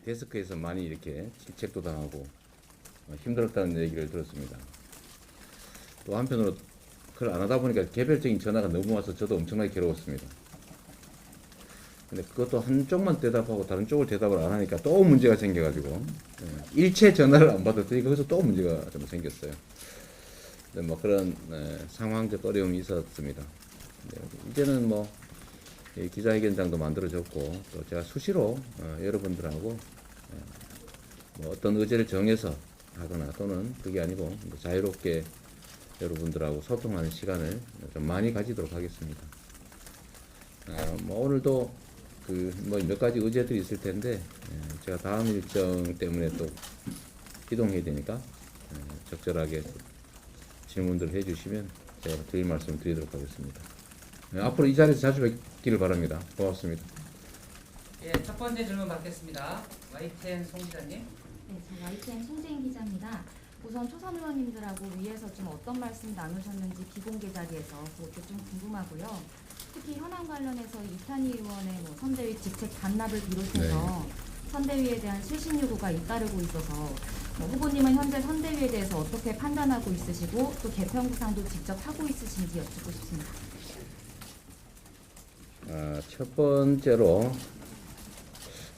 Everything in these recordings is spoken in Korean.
데스크에서 많이 이렇게 질책도 당하고 힘들었다는 얘기를 들었습니다. 또 한편으로 그걸 안 하다 보니까 개별적인 전화가 너무 와서 저도 엄청나게 괴로웠습니다. 근데 그것도 한쪽만 대답하고 다른 쪽을 대답을 안 하니까 또 문제가 생겨가지고 일체 전화를 안 받았더니 거기서 또 문제가 좀 생겼어요. 근데 뭐 그런 상황적 어려움이 있었습니다. 이제는 뭐 기자회견장도 만들어졌고 또 제가 수시로 여러분들하고 뭐 어떤 의제를 정해서 하거나 또는 그게 아니고 자유롭게 여러분들하고 소통하는 시간을 좀 많이 가지도록 하겠습니다. 뭐 오늘도 그 뭐 몇 가지 의제들이 있을 텐데 제가 다음 일정 때문에 또 이동해야 되니까 적절하게 질문들을 해주시면 제가 드릴 말씀을 드리도록 하겠습니다. 앞으로 이 자리에서 자주 뵙기를 바랍니다. 고맙습니다. 예, 첫 번째 질문 받겠습니다. YTN 송 기자님. 네, 저 YTN 송재인 기자입니다. 우선 초선 의원님들하고 위에서 좀 어떤 말씀 나누셨는지 비공개 자리에서 그것도 좀 궁금하고요. 특히 현안 관련해서 이탄희 의원의 뭐 선대위 직책 반납을 비롯해서 선대위에 대한 실신 요구가 잇따르고 있어서 뭐 후보님은 현재 선대위에 대해서 어떻게 판단하고 있으시고 또 개편 구상도 직접 하고 있으신지 여쭙고 싶습니다. 첫 번째로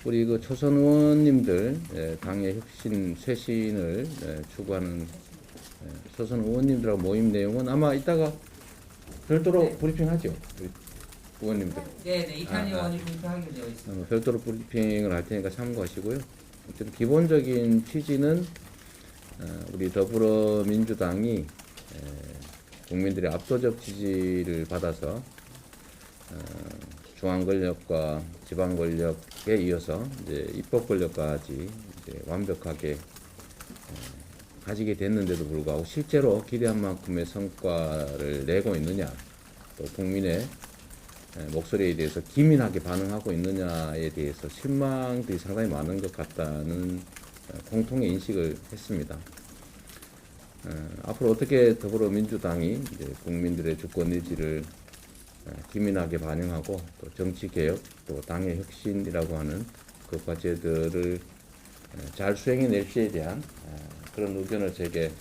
우리 그 초선 의원님들 당의 혁신 쇄신을 추구하는 초선 의원님들하고 모임 내용은 아마 이따가 별도로 브리핑하죠. 우리 의원님들. 네, 이탄희 의원이 브리핑하게 되어 있습니다. 별도로 브리핑을 할 테니까 참고하시고요. 어쨌든 기본적인 취지는 우리 더불어민주당이 국민들의 압도적 지지를 받아서 중앙 권력과 지방 권력에 이어서 이제 입법 권력까지 이제 완벽하게 가지게 됐는데도 불구하고 실제로 기대한 만큼의 성과를 내고 있느냐, 또 국민의 목소리에 대해서 기민하게 반응하고 있느냐에 대해서 실망들이 상당히 많은 것 같다는 공통의 인식을 했습니다. 앞으로 어떻게 더불어민주당이 이제 국민들의 주권 의지를 기민하게 반영하고 또 정치개혁, 또 당의 혁신이라고 하는 그 과제들을 잘 수행해낼지에 대한 그런 의견을 제게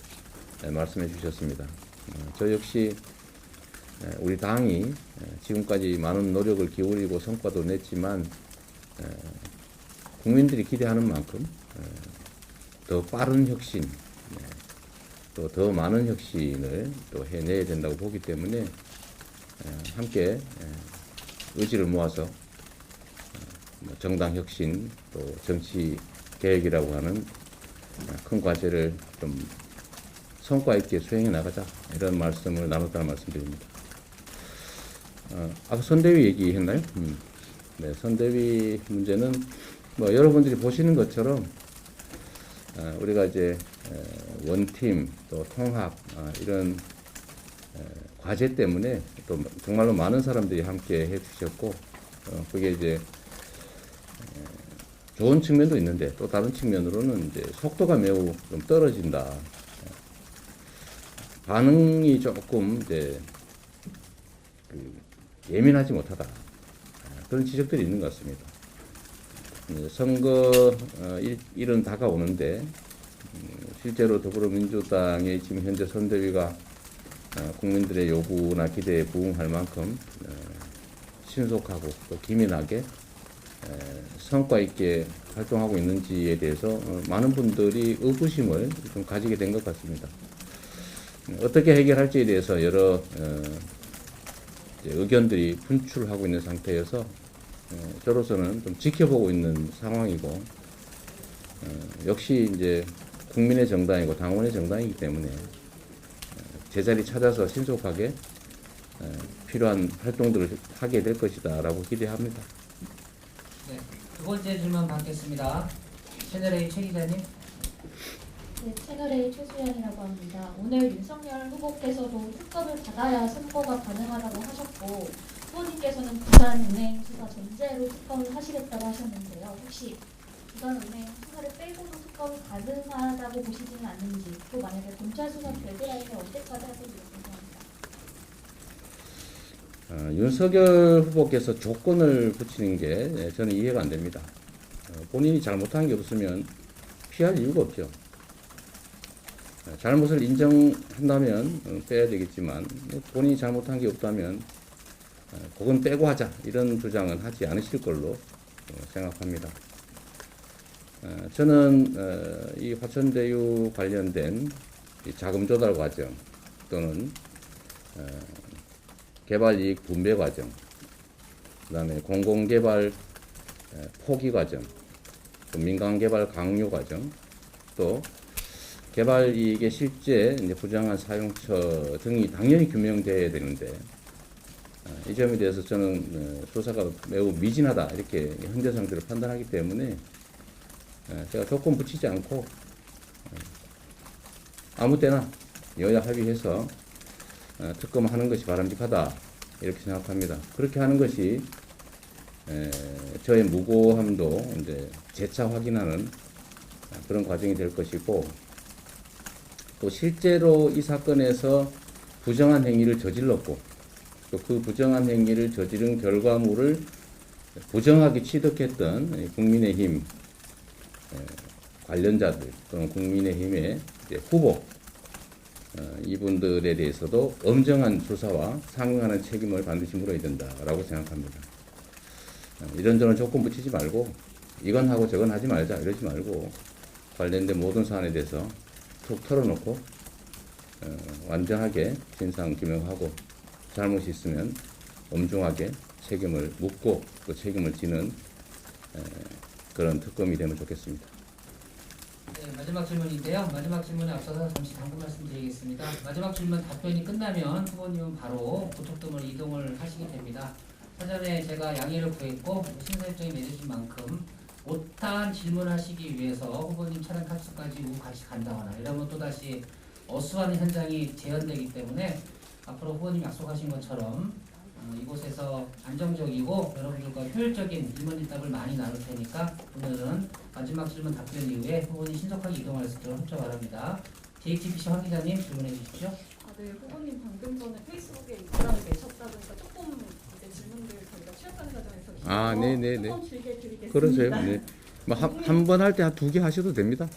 말씀해 주셨습니다. 저 역시 우리 당이 지금까지 많은 노력을 기울이고 성과도 냈지만 국민들이 기대하는 만큼 더 빠른 혁신, 또 더 많은 혁신을 또 해내야 된다고 보기 때문에 함께 의지를 모아서 정당 혁신 또 정치 개혁이라고 하는 큰 과제를 좀 성과 있게 수행해 나가자, 이런 말씀을 나눴다는 말씀드립니다. 아까 선대위 얘기했나요? 네, 선대위 문제는 뭐 여러분들이 보시는 것처럼 우리가 이제 원팀 또 통합 이런 과제 때문에 또 정말로 많은 사람들이 함께 해주셨고 그게 이제 좋은 측면도 있는데 또 다른 측면으로는 이제 속도가 매우 좀 떨어진다. 반응이 조금 이제 예민하지 못하다. 그런 지적들이 있는 것 같습니다. 선거 일은 다가오는데 실제로 더불어민주당의 지금 현재 선대위가 국민들의 요구나 기대에 부응할 만큼 신속하고 또 기민하게 성과 있게 활동하고 있는지에 대해서 많은 분들이 의구심을 좀 가지게 된 것 같습니다. 어떻게 해결할지에 대해서 여러 의견들이 분출하고 있는 상태여서 저로서는 좀 지켜보고 있는 상황이고 역시 이제 국민의 정당이고 당원의 정당이기 때문에 제자리 찾아서 신속하게 필요한 활동들을 하게 될 것이다라고 기대합니다. 네, 두 번째 질문 받겠습니다. 채널A 최 기자님. 네, 채널A 최수연이라고 합니다. 오늘 윤석열 후보께서도 특검을 받아야 선거가 가능하다고 하셨고 후보님께서는 부산은행 수사 전제로 특검을 하시겠다고 하셨는데요. 혹시 부산은행 수사를 빼고도 특검이 가능하다고 보시지는 않는지, 또 만약에 검찰 수사 되더라면 언제까지 하실지 궁금합니다. 윤석열 후보께서 조건을 붙이는 게 저는 이해가 안 됩니다. 본인이 잘못한 게 없으면 피할 이유가 없죠. 잘못을 인정한다면 빼야 되겠지만 본인이 잘못한 게 없다면 그건 빼고 하자 이런 주장은 하지 않으실 걸로 생각합니다. 저는 이 화천대유 관련된 이 자금 조달 과정 또는 개발이익 분배 과정, 그 다음에 공공개발 포기 과정, 또 민간개발 강요 과정, 또 개발이익의 실제 이제 부정한 사용처 등이 당연히 규명돼야 되는데 이 점에 대해서 저는 수사가 매우 미진하다 이렇게 현재 상태로 판단하기 때문에 제가 조건 붙이지 않고 아무 때나 여야 합의해서 특검하는 것이 바람직하다 이렇게 생각합니다. 그렇게 하는 것이 저의 무고함도 이제 재차 확인하는 그런 과정이 될 것이고 또 실제로 이 사건에서 부정한 행위를 저질렀고 또 그 부정한 행위를 저지른 결과물을 부정하게 취득했던 국민의힘 관련자들 또는 국민의힘의 후보 이분들에 대해서도 엄정한 조사와 상응하는 책임을 반드시 물어야 된다라고 생각합니다. 이런저런 조건 붙이지 말고 이건 하고 저건 하지 말자 이러지 말고 관련된 모든 사안에 대해서 툭 털어놓고 완전하게 진상 규명하고 잘못이 있으면 엄중하게 책임을 묻고 또 책임을 지는 그런 특검이 되면 좋겠습니다. 네, 마지막 질문인데요. 마지막 질문에 앞서서 잠시 당부 말씀드리겠습니다. 마지막 질문 답변이 끝나면 후보님은 바로 고척돔으로 이동을 하시게 됩니다. 사전에 제가 양해를 구했고 심사일정이 맺으신 만큼 못한 질문하시기 위해서 후보님 차량 탑승까지 같이 간다거나 이러면 또다시 어수선한 현장이 재현되기 때문에 앞으로 후보님 약속하신 것처럼 이곳에서 안정적이고 여러분들과 효율적인 질문응답을 많이 나눌 테니까 오늘은 마지막 질문 답변 이후에 후보님 신속하게 이동할 수 있도록 협조 바랍니다. JTBC 황 기자님 질문해 주십시오. 네, 후보님 방금 전에 페이스북에 입장을 내셨다니까 조금 이제 질문들 저희가 취약하는 과정에서 네네네. 조금 길게 드리겠습니다. 그러세요. 네. 뭐 한 번 할 때 한 2개 하셔도 됩니다.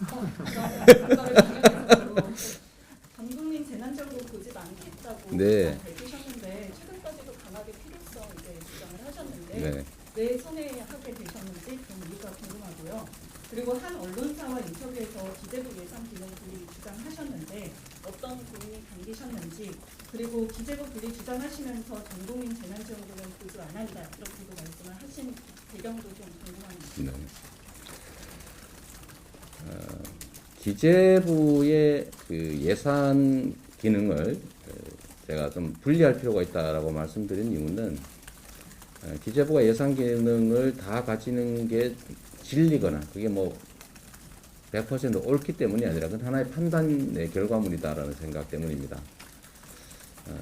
방국민 재난적으로 보지 않겠다고 네. 밝히셨는데 최근까지도 강하게 필요성 이제 주장을 하셨는데 네. 왜 선회하게 되셨는지 좀 이유가 궁금하고요. 그리고 한 언론사와 인터뷰에서 기재부 예산 기능 분리 주장하셨는데 어떤 고민이 담기셨는지 그리고 기재부 분리 주장하시면서 전국민 재난지원금은 보조 안 한다 이렇게도 말씀을 하신 배경도 좀 궁금합니다. 네. 기재부의 그 예산 기능을 제가 좀 분리할 필요가 있다라고 말씀드린 이유는 기재부가 예산 기능을 다 가지는 게 진리거나 그게 뭐 100% 옳기 때문이 아니라 그건 하나의 판단의 결과물이다라는 생각 때문입니다.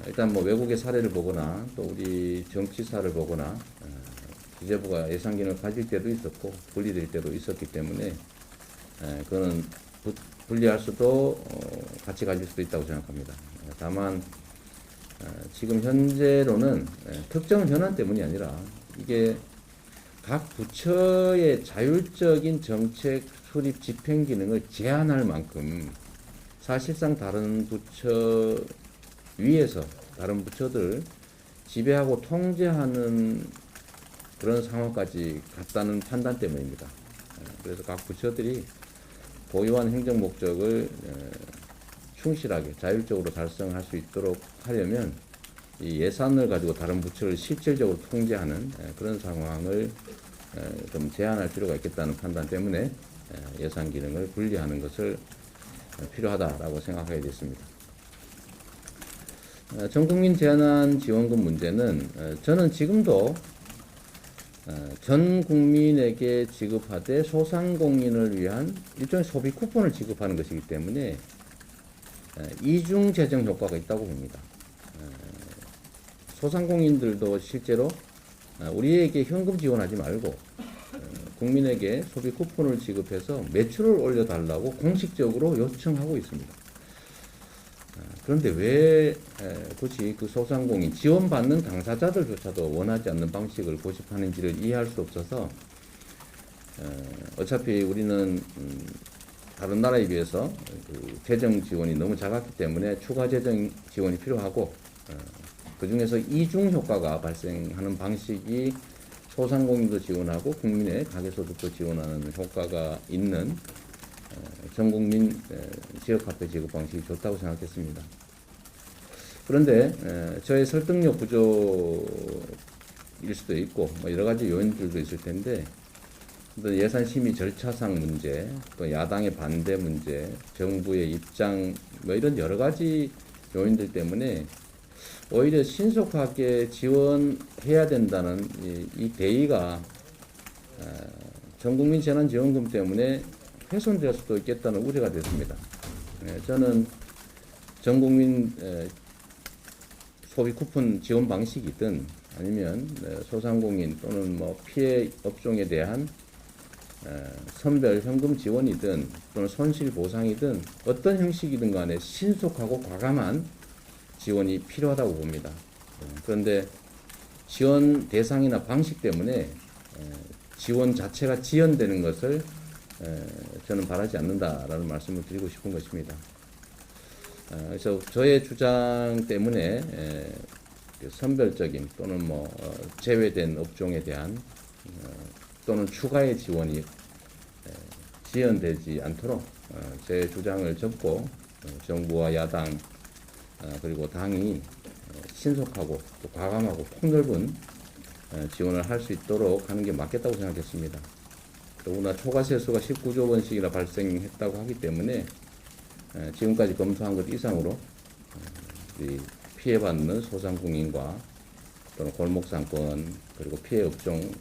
일단 뭐 외국의 사례를 보거나 또 우리 정치사를 보거나 기재부가 예산 기능을 가질 때도 있었고 분리될 때도 있었기 때문에 그거는 분리할 수도 같이 가질 수도 있다고 생각합니다. 다만 지금 현재로는 특정 현안 때문이 아니라 이게 각 부처의 자율적인 정책 수립 집행 기능을 제한할 만큼 사실상 다른 부처 위에서 다른 부처들 지배하고 통제하는 그런 상황까지 갔다는 판단 때문입니다. 그래서 각 부처들이 고유한 행정 목적을 충실하게 자율적으로 달성할 수 있도록 하려면 이 예산을 가지고 다른 부처를 실질적으로 통제하는 그런 상황을 좀 제한할 필요가 있겠다는 판단 때문에 예산 기능을 분리하는 것을 필요하다라고 생각하게 됐습니다. 전국민 재난지원금 문제는 저는 지금도 전 국민에게 지급하되 소상공인을 위한 일종의 소비 쿠폰을 지급하는 것이기 때문에 이중 재정 효과가 있다고 봅니다. 소상공인들도 실제로 우리에게 현금 지원하지 말고 국민에게 소비 쿠폰을 지급해서 매출을 올려달라고 공식적으로 요청하고 있습니다. 그런데 왜 굳이 그 소상공인 지원받는 당사자들조차도 원하지 않는 방식을 고집하는지를 이해할 수 없어서 어차피 우리는 다른 나라에 비해서 그 재정 지원이 너무 작았기 때문에 추가 재정 지원이 필요하고 그 중에서 이중 효과가 발생하는 방식이 소상공인도 지원하고 국민의 가계소득도 지원하는 효과가 있는 전국민 지역화폐 지급 방식이 좋다고 생각했습니다. 그런데 저의 설득력 부족일 수도 있고 뭐 여러 가지 요인들도 있을 텐데 또 예산 심의 절차상 문제, 또 야당의 반대 문제, 정부의 입장 뭐 이런 여러 가지 요인들 때문에 오히려 신속하게 지원해야 된다는 이 대의가 전국민 재난지원금 때문에 훼손될 수도 있겠다는 우려가 됐습니다. 저는 전국민 소비 쿠폰 지원 방식이든 아니면 소상공인 또는 뭐 피해 업종에 대한 선별 현금 지원이든 또는 손실 보상이든 어떤 형식이든 간에 신속하고 과감한 지원이 필요하다고 봅니다. 그런데 지원 대상이나 방식 때문에 지원 자체가 지연되는 것을 저는 바라지 않는다라는 말씀을 드리고 싶은 것입니다. 그래서 저의 주장 때문에 선별적인 또는 뭐 제외된 업종에 대한 또는 추가의 지원이 지연되지 않도록 제 주장을 접고 정부와 야당 그리고 당이 신속하고 또 과감하고 폭넓은 지원을 할 수 있도록 하는 게 맞겠다고 생각했습니다. 더구나 초과세수가 19조 원씩이나 발생했다고 하기 때문에 지금까지 검토한 것 이상으로 피해받는 소상공인과 또는 골목상권 그리고 피해 업종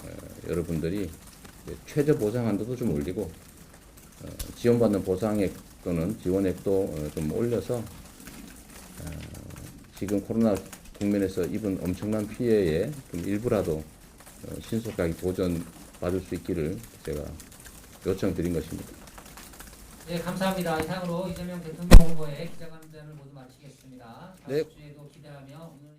여러분들이 최저 보상 한도도 좀 올리고 지원받는 보상액 또는 지원액도 좀 올려서 지금 코로나 국면에서 입은 엄청난 피해의 좀 일부라도 신속하게 보전받을 수 있기를 제가 요청드린 것입니다. 네, 감사합니다. 이상으로 이재명 대통령 후보의 기자간담회를 모두 마치겠습니다. 다음 네. 주에도 기대하며 오늘